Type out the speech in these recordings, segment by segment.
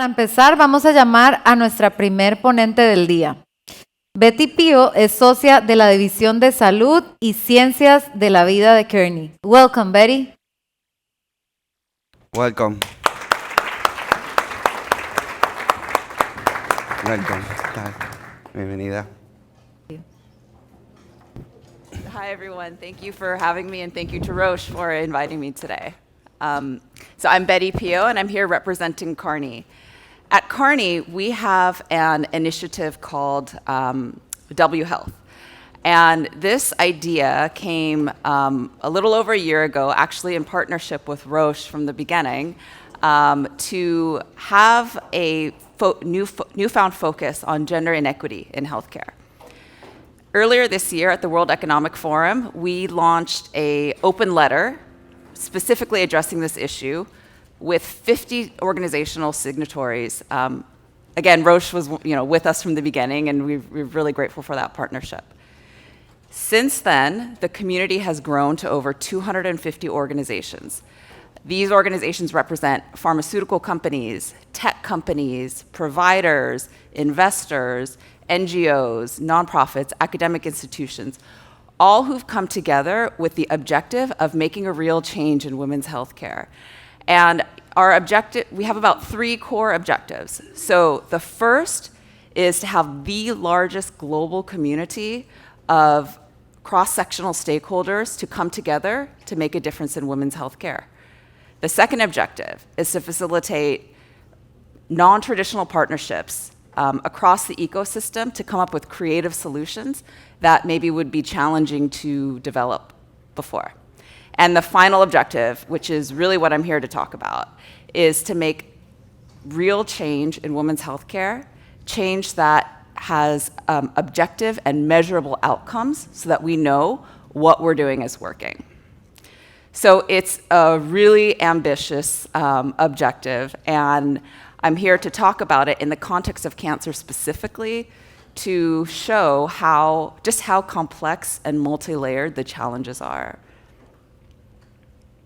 Para empezar, vamos a llamar a nuestra primer ponente del día. Betty Pio es socia de la División de Salud y Ciencias de la Vida de Kearney. Welcome, Betty. Welcome. Welcome. Bienvenida. Hi, everyone. Thank you for having me, and thank you to Roche for inviting me today. So I'm Betty Pio, and I'm here representing Kearney. At Kearney, we have an initiative called W Health. And this idea came a little over a year ago, actually in partnership with Roche from the beginning, to have a newfound focus on gender inequity in healthcare. Earlier this year at the World Economic Forum, we launched an open letter specifically addressing this issue with 50 organizational signatories. Again, Roche was with us from the beginning, and we're really grateful for that partnership. Since then, the community has grown to over 250 organizations. These organizations represent pharmaceutical companies, tech companies, providers, investors, NGOs, nonprofits, academic institutions, all who've come together with the objective of making a real change in women's healthcare. And our objective, we have about 3 core objectives. So the first is to have the largest global community of cross-sectional stakeholders to come together to make a difference in women's healthcare. The second objective is to facilitate non-traditional partnerships across the ecosystem to come up with creative solutions that maybe would be challenging to develop before. And the final objective, which is really what I'm here to talk about, is to make real change in women's healthcare, change that has objective and measurable outcomes so that we know what we're doing is working. So it's a really ambitious objective, and I'm here to talk about it in the context of cancer specifically to show just how complex and multi-layered the challenges are.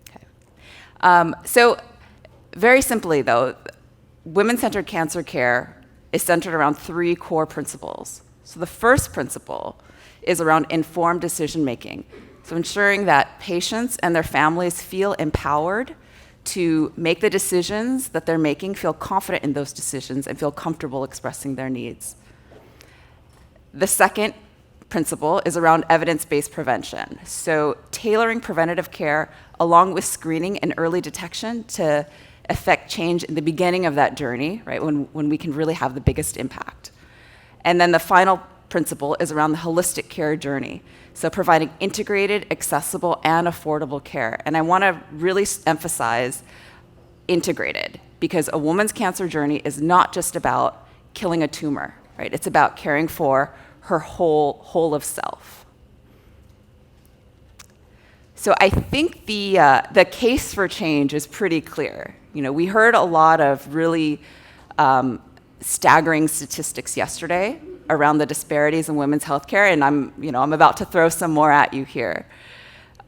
Okay. So very simply though, women-centered cancer care is centered around 3 core principles. So the first principle is around informed decision-making. So ensuring that patients and their families feel empowered to make the decisions that they're making, feel confident in those decisions, and feel comfortable expressing their needs. The second principle is around evidence-based prevention. So tailoring preventative care along with screening and early detection to affect change in the beginning of that journey, right, when we can really have the biggest impact. And then the final principle is around the holistic care journey. So providing integrated, accessible, and affordable care. And I want to really emphasize integrated, because a woman's cancer journey is not just about killing a tumor, right? It's about caring for her whole of self. So I think the case for change is pretty clear. We heard a lot of really staggering statistics yesterday around the disparities in women's healthcare, and I'm about to throw some more at you here.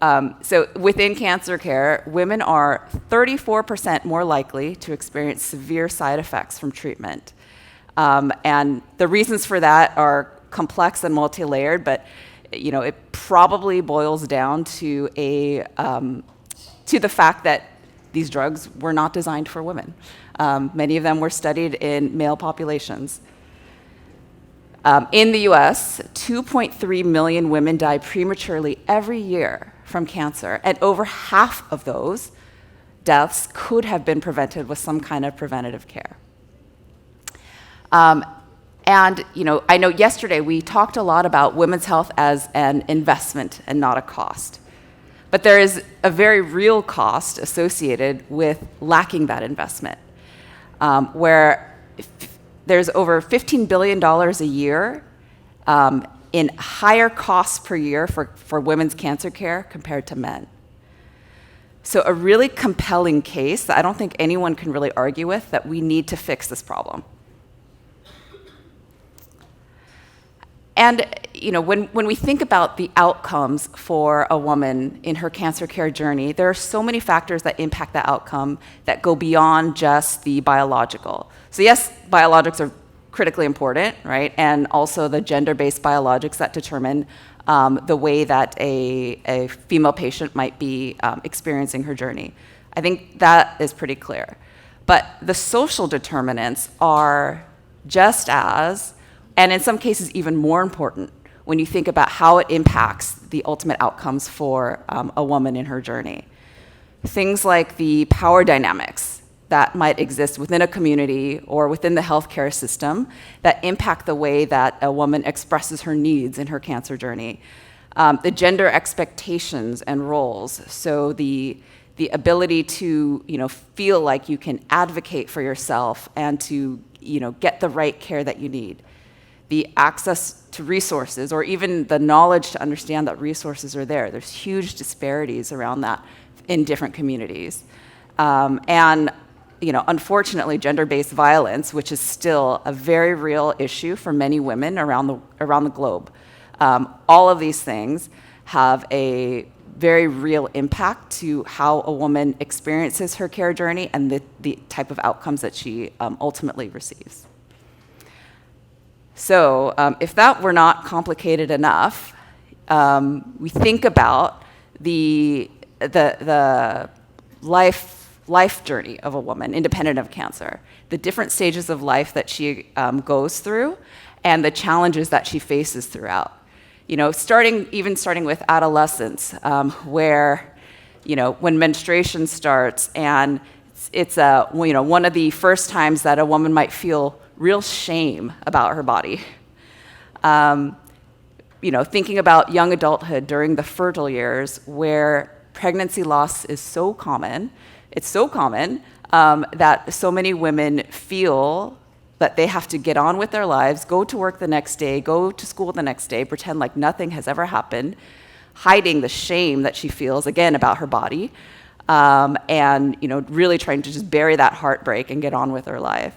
So within cancer care, women are 34% more likely to experience severe side effects from treatment. And the reasons for that are complex and multi-layered, but it probably boils down to the fact that these drugs were not designed for women. Many of them were studied in male populations. In the US, 2.3 million women die prematurely every year from cancer, and over half of those deaths could have been prevented with some kind of preventative care. And I know yesterday we talked a lot about women's health as an investment and not a cost. But there is a very real cost associated with lacking that investment, where there's over $15 billion a year in higher costs per year for women's cancer care compared to men. So a really compelling case that I don't think anyone can really argue with, that we need to fix this problem. And when we think about the outcomes for a woman in her cancer care journey, there are so many factors that impact the outcome that go beyond just the biological. So yes, biologics are critically important, right? And also the gender-based biologics that determine the way that a female patient might be experiencing her journey. I think that is pretty clear. But the social determinants are just as, and in some cases even more important, when you think about how it impacts the ultimate outcomes for a woman in her journey. Things like the power dynamics that might exist within a community or within the healthcare system that impact the way that a woman expresses her needs in her cancer journey. The gender expectations and roles, so the ability to feel like you can advocate for yourself and to get the right care that you need. The access to resources, or even the knowledge to understand that resources are there. There's huge disparities around that in different communities. And unfortunately, gender-based violence, which is still a very real issue for many women around the globe. All of these things have a very real impact to how a woman experiences her care journey and the type of outcomes that she ultimately receives. So if that were not complicated enough, we think about the life journey of a woman, independent of cancer, the different stages of life that she goes through, and the challenges that she faces throughout. Starting with adolescence, where when menstruation starts, and it's one of the first times that a woman might feel real shame about her body. Thinking about young adulthood during the fertile years, where pregnancy loss is so common. It's so common that so many women feel that they have to get on with their lives, go to work the next day, go to school the next day, pretend like nothing has ever happened, hiding the shame that she feels, again, about her body, and really trying to just bury that heartbreak and get on with her life.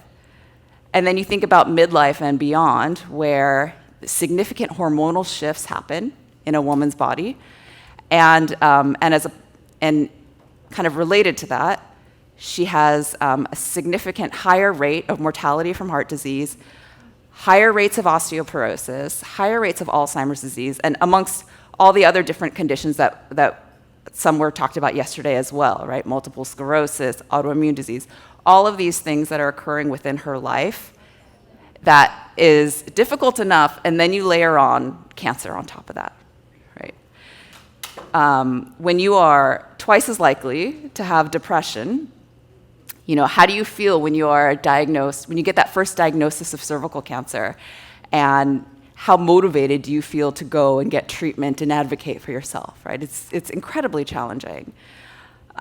And then you think about midlife and beyond, where significant hormonal shifts happen in a woman's body, and kind of related to that, she has a significant higher rate of mortality from heart disease, higher rates of osteoporosis, higher rates of Alzheimer's disease, and amongst all the other different conditions that some were talked about yesterday as well, right? Multiple sclerosis, autoimmune disease, all of these things that are occurring within her life that is difficult enough, and then you layer on cancer on top of that, right? When you are twice as likely to have depression, how do you feel when you are diagnosed, when you get that first diagnosis of cervical cancer, and how motivated do you feel to go and get treatment and advocate for yourself, right? It's incredibly challenging.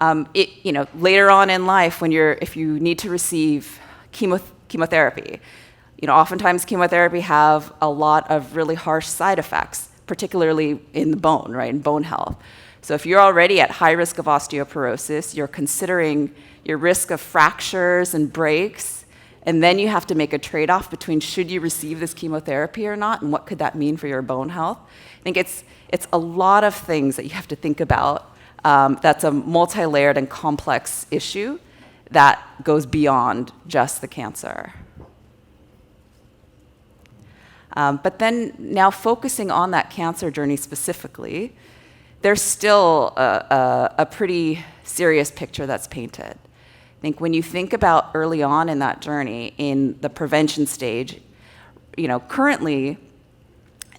Later on in life, if you need to receive chemotherapy, oftentimes chemotherapy have a lot of really harsh side effects, particularly in the bone, right, in bone health. So if you're already at high risk of osteoporosis, you're considering your risk of fractures and breaks, and then you have to make a trade-off between should you receive this chemotherapy or not, and what could that mean for your bone health. I think it's a lot of things that you have to think about. That's a multi-layered and complex issue that goes beyond just the cancer. But then now focusing on that cancer journey specifically, there's still a pretty serious picture that's painted. I think when you think about early on in that journey, in the prevention stage, currently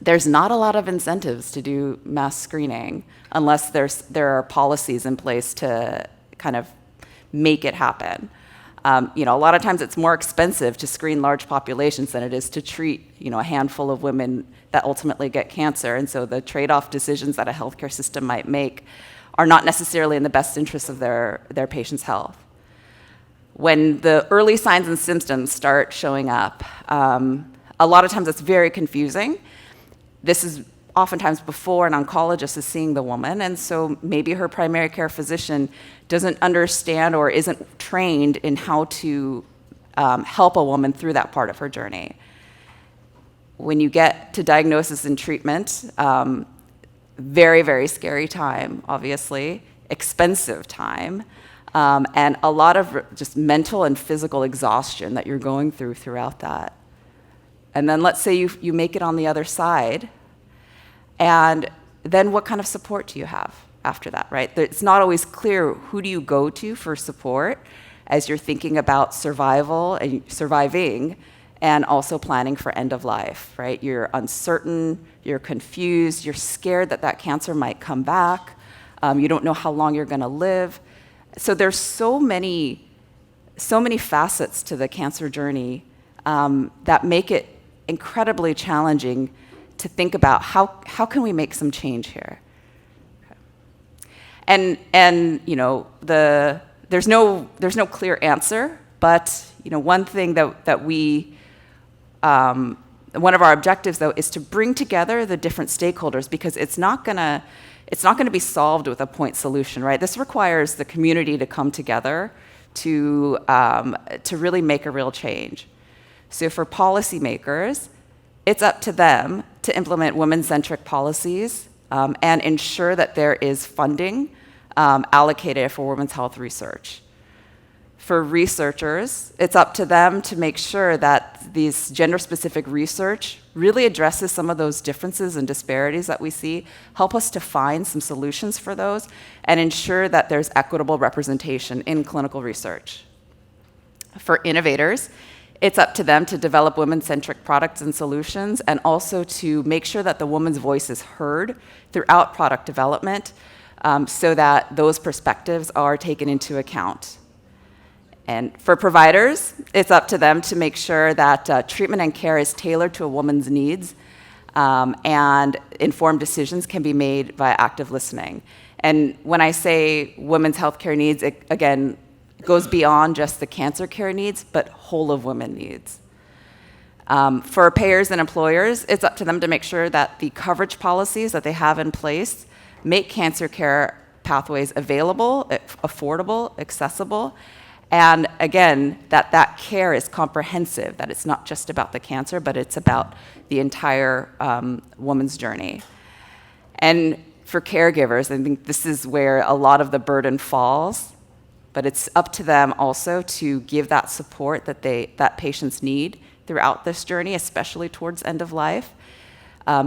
there's not a lot of incentives to do mass screening unless there are policies in place to kind of make it happen. A lot of times it's more expensive to screen large populations than it is to treat, a handful of women that ultimately get cancer. And so the trade-off decisions that a healthcare system might make are not necessarily in the best interest of their patient's health. When the early signs and symptoms start showing up, a lot of times it's very confusing. This is oftentimes before an oncologist is seeing the woman, and so maybe her primary care physician doesn't understand or isn't trained in how to help a woman through that part of her journey. when you get to diagnosis and treatment, very, very scary time, obviously, expensive time, and a lot of just mental and physical exhaustion that you're going throughout that. And then let's say you make it on the other side, and then what kind of support do you have after that, right? It's not always clear who do you go to for support as you're thinking about survival and surviving and also planning for end of life, right? You're uncertain, you're confused, you're scared that cancer might come back, you don't know how long you're gonna live. So there's so many facets to the cancer journey that make it incredibly challenging to think about how can we make some change here. And you know, there's no clear answer, but you know, one thing that we one of our objectives though is to bring together the different stakeholders, because it's not gonna be solved with a point solution, right? This requires the community to come together to really make a real change. So for policymakers, it's up to them to implement women-centric policies and ensure that there is funding allocated for women's health research. For researchers, it's up to them to make sure that these gender-specific research really addresses some of those differences and disparities that we see, help us to find some solutions for those, and ensure that there's equitable representation in clinical research. For innovators, it's up to them to develop women-centric products and solutions, and also to make sure that the woman's voice is heard throughout product development, so that those perspectives are taken into account. And for providers, it's up to them to make sure that treatment and care is tailored to a woman's needs, and informed decisions can be made via active listening. And when I say women's healthcare needs, it, again, goes beyond just the cancer care needs, but whole of women needs. For payers and employers, it's up to them to make sure that the coverage policies that they have in place make cancer care pathways available, affordable, accessible, and again, that care is comprehensive, that it's not just about the cancer, but it's about the entire woman's journey. And for caregivers, I think this is where a lot of the burden falls, but it's up to them also to give that support that patients need throughout this journey, especially towards end of life.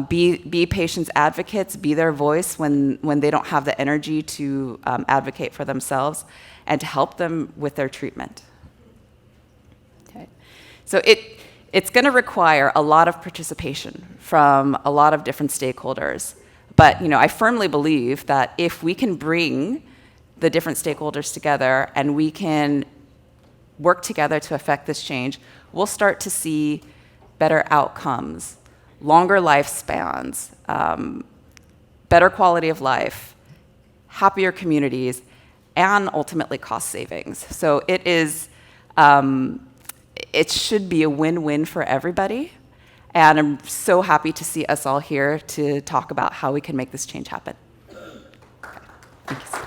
Be patients' advocates, be their voice when they don't have the energy to advocate for themselves, and to help them with their treatment. Okay. So it's going to require a lot of participation from a lot of different stakeholders. But you know, I firmly believe that if we can bring the different stakeholders together and we can work together to affect this change, we'll start to see better outcomes, longer lifespans, better quality of life, happier communities, and ultimately cost savings. So it should be a win-win for everybody. And I'm so happy to see us all here to talk about how we can make this change happen. Okay. Thank you.